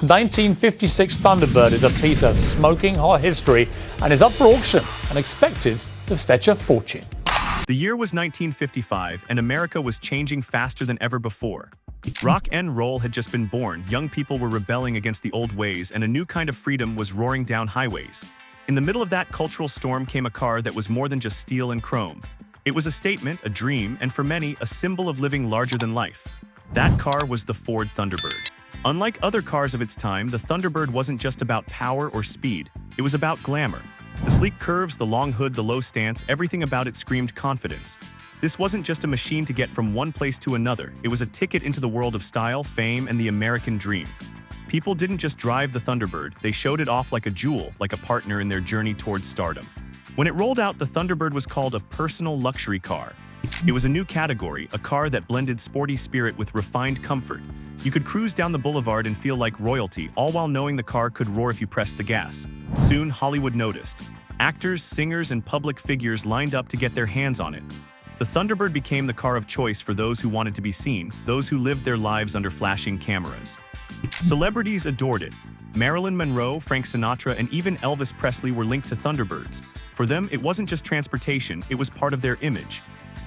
1956 Thunderbird is a piece of smoking hot history and is up for auction and expected to fetch a fortune. The year was 1955, and America was changing faster than ever before. Rock and roll had just been born, young people were rebelling against the old ways, and a new kind of freedom was roaring down highways. In the middle of that cultural storm came a car that was more than just steel and chrome. It was a statement, a dream, and for many, a symbol of living larger than life. That car was the Ford Thunderbird. Unlike other cars of its time, the Thunderbird wasn't just about power or speed, it was about glamour. The sleek curves, the long hood, the low stance, everything about it screamed confidence. This wasn't just a machine to get from one place to another, it was a ticket into the world of style, fame, and the American dream. People didn't just drive the Thunderbird, they showed it off like a jewel, like a partner in their journey towards stardom. When it rolled out, the Thunderbird was called a personal luxury car. It was a new category, a car that blended sporty spirit with refined comfort. You could cruise down the boulevard and feel like royalty, all while knowing the car could roar if you pressed the gas. Soon, Hollywood noticed. Actors, singers, and public figures lined up to get their hands on it. The Thunderbird became the car of choice for those who wanted to be seen, those who lived their lives under flashing cameras. Celebrities adored it. Marilyn Monroe, Frank Sinatra, and even Elvis Presley were linked to Thunderbirds. For them, it wasn't just transportation, it was part of their image.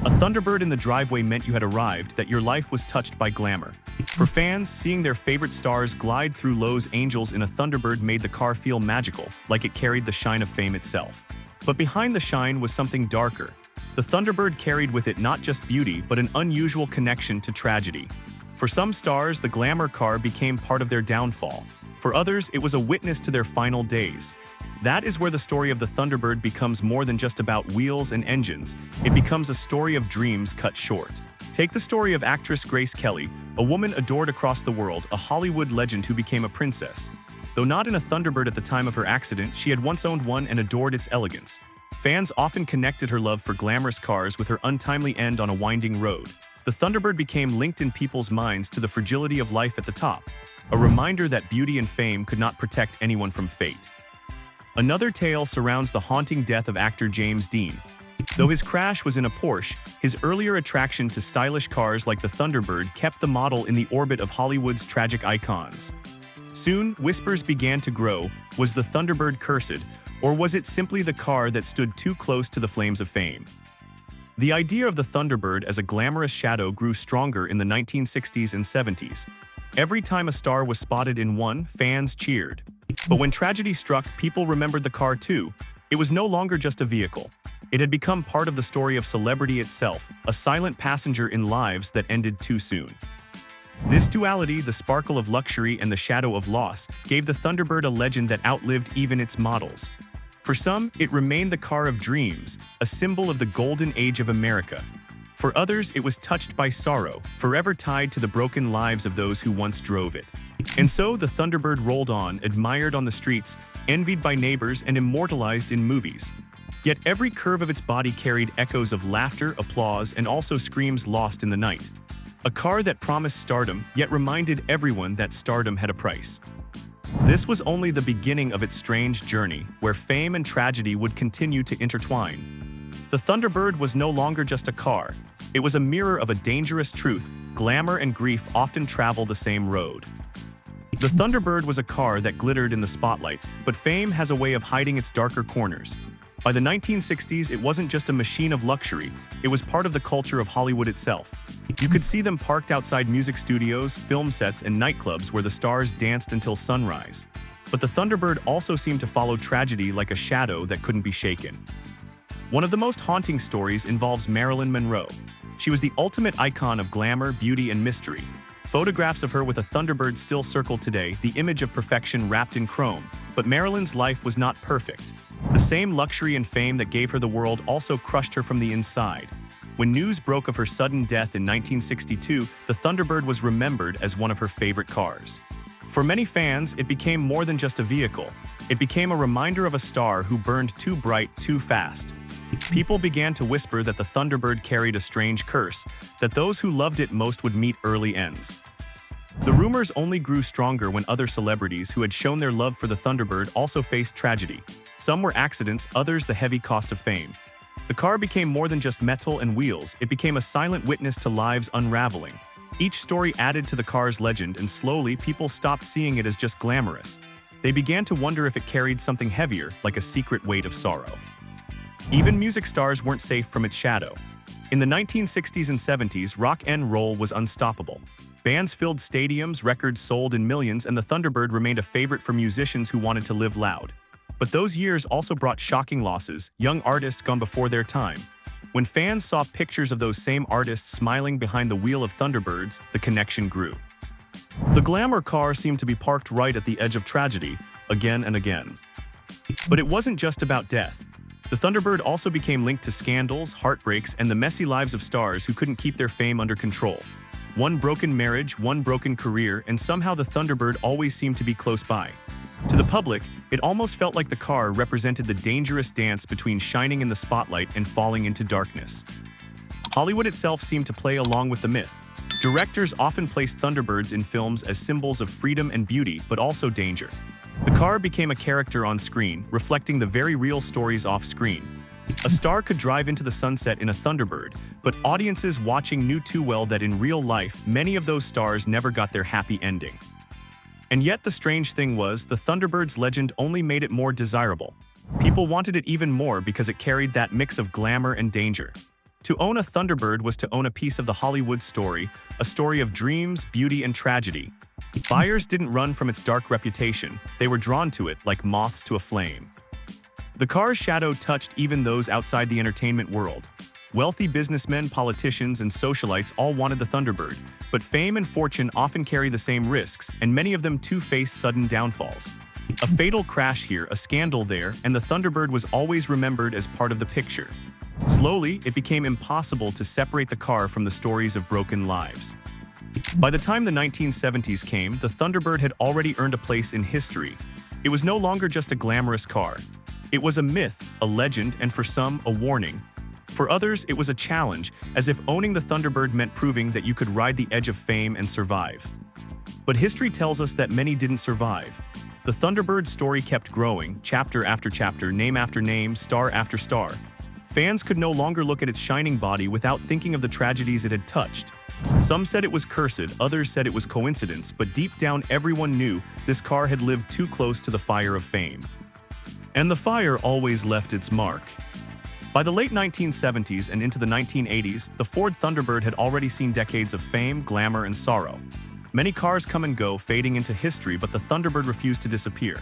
A Thunderbird in the driveway meant you had arrived, that your life was touched by glamour. For fans, seeing their favorite stars glide through Los Angeles in a Thunderbird made the car feel magical, like it carried the shine of fame itself. But behind the shine was something darker. The Thunderbird carried with it not just beauty, but an unusual connection to tragedy. For some stars, the glamour car became part of their downfall. For others, it was a witness to their final days. That is where the story of the Thunderbird becomes more than just about wheels and engines. It becomes a story of dreams cut short. Take the story of actress Grace Kelly, a woman adored across the world, a Hollywood legend who became a princess. Though not in a Thunderbird at the time of her accident, she had once owned one and adored its elegance. Fans often connected her love for glamorous cars with her untimely end on a winding road. The Thunderbird became linked in people's minds to the fragility of life at the top, a reminder that beauty and fame could not protect anyone from fate. Another tale surrounds the haunting death of actor James Dean. Though his crash was in a Porsche, his earlier attraction to stylish cars like the Thunderbird kept the model in the orbit of Hollywood's tragic icons. Soon, whispers began to grow. Was the Thunderbird cursed, or was it simply the car that stood too close to the flames of fame? The idea of the Thunderbird as a glamorous shadow grew stronger in the 1960s and 70s. Every time a star was spotted in one, fans cheered. But when tragedy struck, people remembered the car too. It was no longer just a vehicle. It had become part of the story of celebrity itself, a silent passenger in lives that ended too soon. This duality, the sparkle of luxury and the shadow of loss, gave the Thunderbird a legend that outlived even its models. For some, it remained the car of dreams, a symbol of the golden age of America. For others, it was touched by sorrow, forever tied to the broken lives of those who once drove it. And so the Thunderbird rolled on, admired on the streets, envied by neighbors, and immortalized in movies. Yet every curve of its body carried echoes of laughter, applause, and also screams lost in the night. A car that promised stardom, yet reminded everyone that stardom had a price. This was only the beginning of its strange journey, where fame and tragedy would continue to intertwine. The Thunderbird was no longer just a car. It was a mirror of a dangerous truth. Glamour and grief often travel the same road. The Thunderbird was a car that glittered in the spotlight, but fame has a way of hiding its darker corners. By the 1960s, it wasn't just a machine of luxury, it was part of the culture of Hollywood itself. You could see them parked outside music studios, film sets, and nightclubs where the stars danced until sunrise. But the Thunderbird also seemed to follow tragedy like a shadow that couldn't be shaken. One of the most haunting stories involves Marilyn Monroe. She was the ultimate icon of glamour, beauty, and mystery. Photographs of her with a Thunderbird still circle today, the image of perfection wrapped in chrome. But Marilyn's life was not perfect. The same luxury and fame that gave her the world also crushed her from the inside. When news broke of her sudden death in 1962, the Thunderbird was remembered as one of her favorite cars. For many fans, it became more than just a vehicle. It became a reminder of a star who burned too bright, too fast. People began to whisper that the Thunderbird carried a strange curse, that those who loved it most would meet early ends. The rumors only grew stronger when other celebrities who had shown their love for the Thunderbird also faced tragedy. Some were accidents, others the heavy cost of fame. The car became more than just metal and wheels, it became a silent witness to lives unraveling. Each story added to the car's legend, and slowly people stopped seeing it as just glamorous. They began to wonder if it carried something heavier, like a secret weight of sorrow. Even music stars weren't safe from its shadow. In the 1960s and 70s, rock and roll was unstoppable. Bands filled stadiums, records sold in millions, and the Thunderbird remained a favorite for musicians who wanted to live loud. But those years also brought shocking losses, young artists gone before their time. When fans saw pictures of those same artists smiling behind the wheel of Thunderbirds, the connection grew. The Glamour car seemed to be parked right at the edge of tragedy, again and again. But it wasn't just about death. The Thunderbird also became linked to scandals, heartbreaks, and the messy lives of stars who couldn't keep their fame under control. One broken marriage, one broken career, and somehow the Thunderbird always seemed to be close by. To the public, it almost felt like the car represented the dangerous dance between shining in the spotlight and falling into darkness. Hollywood itself seemed to play along with the myth. Directors often placed Thunderbirds in films as symbols of freedom and beauty, but also danger. The car became a character on screen, reflecting the very real stories off-screen. A star could drive into the sunset in a Thunderbird, but audiences watching knew too well that in real life, many of those stars never got their happy ending. And yet the strange thing was, the Thunderbird's legend only made it more desirable. People wanted it even more because it carried that mix of glamour and danger. To own a Thunderbird was to own a piece of the Hollywood story, a story of dreams, beauty, and tragedy. Buyers didn't run from its dark reputation, they were drawn to it like moths to a flame. The car's shadow touched even those outside the entertainment world. Wealthy businessmen, politicians, and socialites all wanted the Thunderbird, but fame and fortune often carry the same risks, and many of them too faced sudden downfalls. A fatal crash here, a scandal there, and the Thunderbird was always remembered as part of the picture. Slowly, it became impossible to separate the car from the stories of broken lives. By the time the 1970s came, the Thunderbird had already earned a place in history. It was no longer just a glamorous car. It was a myth, a legend, and for some, a warning. For others, it was a challenge, as if owning the Thunderbird meant proving that you could ride the edge of fame and survive. But history tells us that many didn't survive. The Thunderbird's story kept growing, chapter after chapter, name after name, star after star. Fans could no longer look at its shining body without thinking of the tragedies it had touched. Some said it was cursed, others said it was coincidence, but deep down everyone knew this car had lived too close to the fire of fame. And the fire always left its mark. By the late 1970s and into the 1980s, the Ford Thunderbird had already seen decades of fame, glamour, and sorrow. Many cars come and go, fading into history, but the Thunderbird refused to disappear.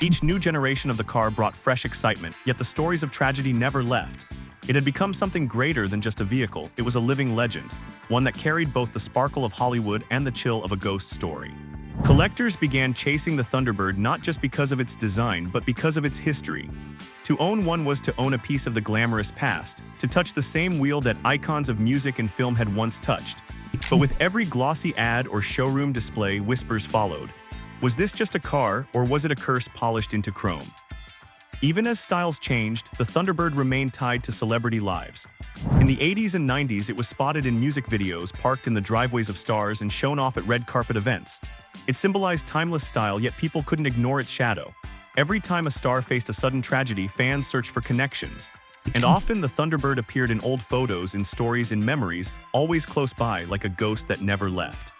Each new generation of the car brought fresh excitement, yet the stories of tragedy never left. It had become something greater than just a vehicle. It was a living legend, one that carried both the sparkle of Hollywood and the chill of a ghost story. Collectors began chasing the Thunderbird not just because of its design, but because of its history. To own one was to own a piece of the glamorous past, to touch the same wheel that icons of music and film had once touched. But with every glossy ad or showroom display, whispers followed. Was this just a car, or was it a curse polished into chrome? Even as styles changed, the Thunderbird remained tied to celebrity lives. In the 80s and 90s, it was spotted in music videos, parked in the driveways of stars, and shown off at red carpet events. It symbolized timeless style, yet people couldn't ignore its shadow. Every time a star faced a sudden tragedy, fans searched for connections. And often the Thunderbird appeared in old photos, in stories, in memories, always close by, like a ghost that never left.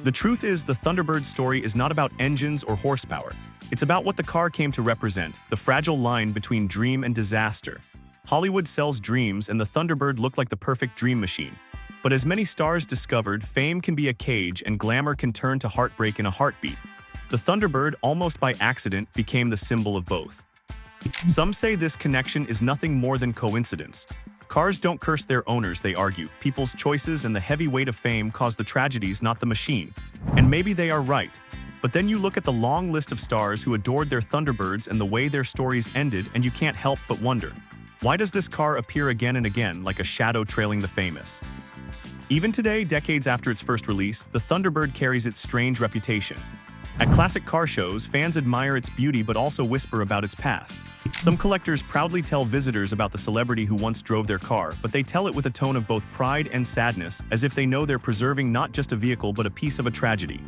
The truth is, the Thunderbird's story is not about engines or horsepower. It's about what the car came to represent, the fragile line between dream and disaster. Hollywood sells dreams, and the Thunderbird looked like the perfect dream machine. But as many stars discovered, fame can be a cage and glamour can turn to heartbreak in a heartbeat. The Thunderbird, almost by accident, became the symbol of both. Some say this connection is nothing more than coincidence. Cars don't curse their owners, they argue. People's choices and the heavy weight of fame cause the tragedies, not the machine. And maybe they are right. But then you look at the long list of stars who adored their Thunderbirds and the way their stories ended, and you can't help but wonder, why does this car appear again and again like a shadow trailing the famous? Even today, decades after its first release, the Thunderbird carries its strange reputation. At classic car shows, fans admire its beauty but also whisper about its past. Some collectors proudly tell visitors about the celebrity who once drove their car, but they tell it with a tone of both pride and sadness, as if they know they're preserving not just a vehicle but a piece of a tragedy.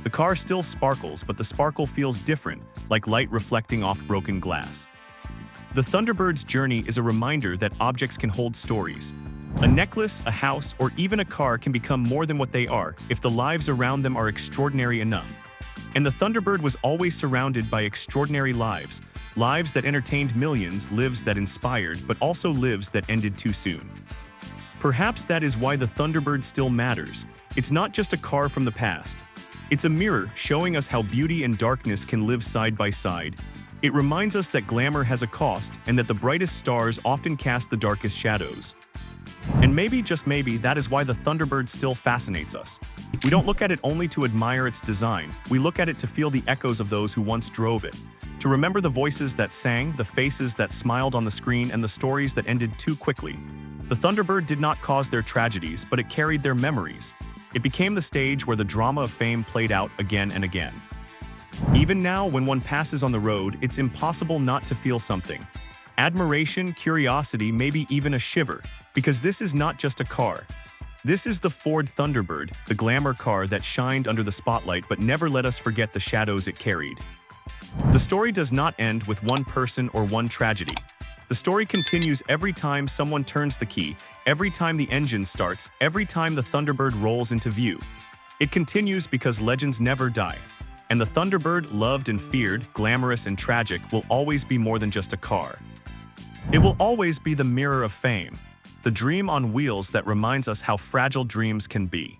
The car still sparkles, but the sparkle feels different, like light reflecting off broken glass. The Thunderbird's journey is a reminder that objects can hold stories. A necklace, a house, or even a car can become more than what they are if the lives around them are extraordinary enough. And the Thunderbird was always surrounded by extraordinary lives, lives that entertained millions, lives that inspired, but also lives that ended too soon. Perhaps that is why the Thunderbird still matters. It's not just a car from the past. It's a mirror showing us how beauty and darkness can live side by side. It reminds us that glamour has a cost and that the brightest stars often cast the darkest shadows. And maybe, just maybe, that is why the Thunderbird still fascinates us. We don't look at it only to admire its design, we look at it to feel the echoes of those who once drove it, to remember the voices that sang, the faces that smiled on the screen, and the stories that ended too quickly. The Thunderbird did not cause their tragedies, but it carried their memories. It became the stage where the drama of fame played out again and again. Even now, when one passes on the road, it's impossible not to feel something. Admiration, curiosity, maybe even a shiver, because this is not just a car. This is the Ford Thunderbird, the glamour car that shined under the spotlight but never let us forget the shadows it carried. The story does not end with one person or one tragedy. The story continues every time someone turns the key, every time the engine starts, every time the Thunderbird rolls into view. It continues because legends never die. And the Thunderbird, loved and feared, glamorous and tragic, will always be more than just a car. It will always be the mirror of fame, the dream on wheels that reminds us how fragile dreams can be.